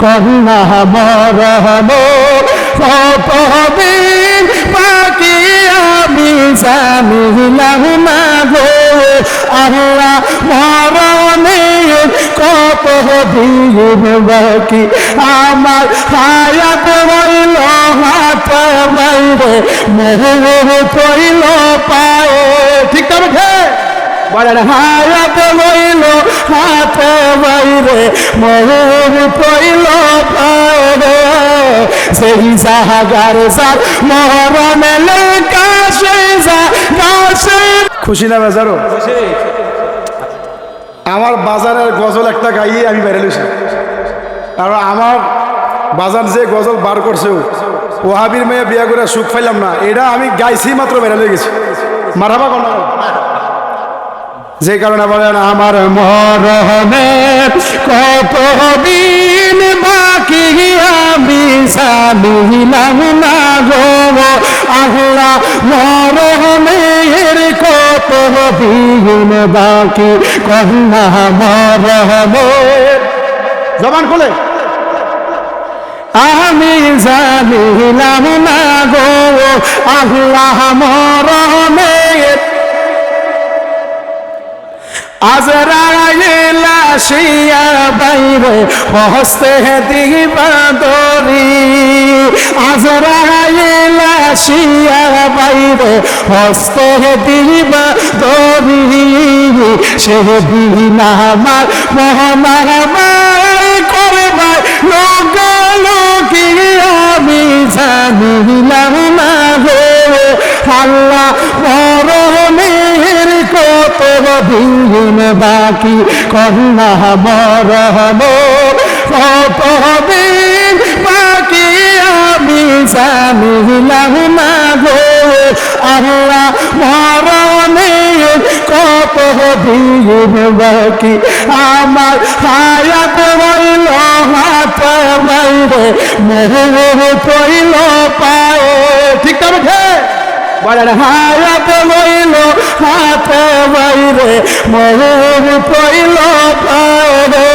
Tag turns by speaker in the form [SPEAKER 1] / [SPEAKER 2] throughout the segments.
[SPEAKER 1] কন্যা মরণ কতদিন বাকি আমি জানিলাম না গো আল্লাহ মরণের কতদিন বাকি আমার হায়াত রইল হাত বাইরে মোহ কইল পায়ে ঠিক তবে বলেন হায়াত রইল হাত বাইরে মোহ কইল পায়ে সেই জাহাগার সার মরণে লেখা সেই জাহাগার
[SPEAKER 2] খুশি না বেজারো আমার বাজারের গজল একটা গাইয়ে আমি বেরোলেছি আর আমার বাজার যে গজল বার করছে ওহাবির মেয়ে বিয়া করে সুখ পাইলাম না এটা আমি গাইছি মাত্র বেরোলে গেছি মারাবা কোন যে কারণে বলেন আমার
[SPEAKER 1] মরণে কতদিন বাকি আমি জানিলাম না গো আল্লাহ মরণের কতদিন বাকি কন্যা মরণের
[SPEAKER 2] জবান খুলে
[SPEAKER 1] আমি জানিলাম না গো আল্লাহ মরণের আজরাইল আসিয়া বাইরে হস্তে দিবা দরি আজরাইল আসিয়া বাইরে হস্তে দিবা দরি সেদিন আমার মহামার করবার লোকি আমি জানিলাম না গো আল্লাহ মরণের কতদিন বাকি কন্যা মরণ কতদিন বাকি আমি জানিলাম না গো আল্লাহ মরণের কতদিন বাকি আমার হায়াত রইল হাত বাইরে মোহ কইল পায়ে ঠিক তবে বলেন হায়াত রইল হাত বাইরে মোহ কইল পায়ে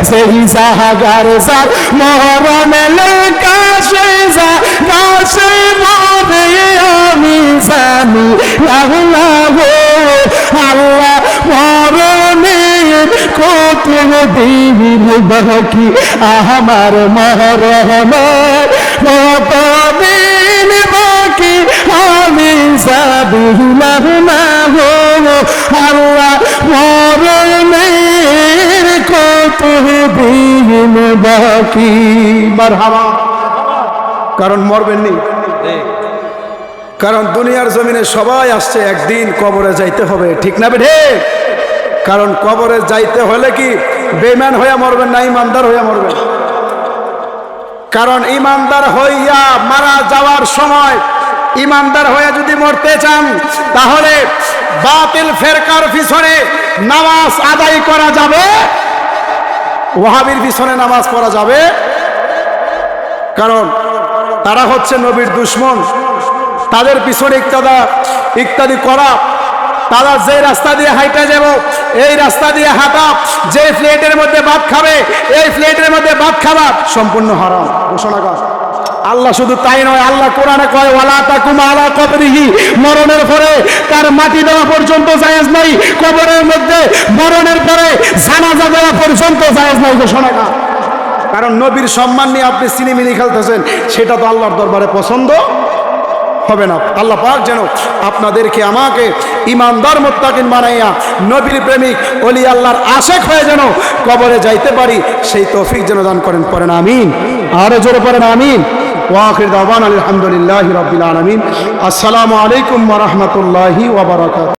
[SPEAKER 1] সেই জাহাগার সার মরণে লেখা সেই জাহাগার মরে আমি জানি আল্লাহ আল্লাহ মরণের কতদিন বাকি আমার মরণের কতদিন বাকি আমি জানিলাম না গো আল্লাহ মরণের কতদিন বাকি মারহাবা
[SPEAKER 2] কারণ মরবেননি কারণ দুনিয়ার জমিনে সবাই আসছে একদিন কবরে যাইতে হবে ঠিক না বেঠে কারণ কবরে যাইতে হলে কি বেঈমান হইয়া মরবেন না ইমানদার হইয়া মরবেন কারণ ইমানদার হইয়া মারা যাওয়ার সময় ইমানদার হয়ে যদি মরতে চান তাহলে বাতিল ফেরকার পিছনে নামাজ আদায় করা যাবে ওয়াহাবির পিছনে নামাজ পড়া যাবে কারণ তারা হচ্ছে নবীর দুশমন তাদের পিছনে ইত্যাদি করা তারা যে রাস্তা দিয়ে হাইটা যাব এই রাস্তা দিয়ে হাঁটা যে প্লেটের মধ্যে ভাত খাবে এই প্লেটের মধ্যে ভাত খাওয়া সম্পূর্ণ হারাম ঘোষণা কর আল্লাহ শুধু তাই নয় আল্লাহ কোরআনে কয় ওয়ালা তাকুম আলা কবরিহি মরণের পরে তার মাটি দেওয়া পর্যন্ত জায়েজ নাই কবরের মধ্যে মরণের পরে জানাজা দেওয়া পর্যন্ত জায়েজ নাই ঘোষণা কর কারণ নবীর সম্মান নিয়ে আপনি সিনেমিনি খেলতেছেন সেটা তো আল্লাহর দরবারে পছন্দ হবে না আল্লাহ পাক যেন আপনাদেরকে আমাকে ইমানদার মুত্তাকিন বানাইয়া নবীর প্রেমিক ওলি আল্লাহর আশিক হয়ে যেন কবরে যাইতে পারি সেই তৌফিক যেন দান করেন পড়েন আমিন আরো জোরে পড়েন আমিন ওয়া আখির দাওয়ানা আলহামদুলিল্লাহি রাব্বিল আলামিন আসসালামু আলাইকুম ওয়া রাহমাতুল্লাহি ওয়া বারাকাতুহু।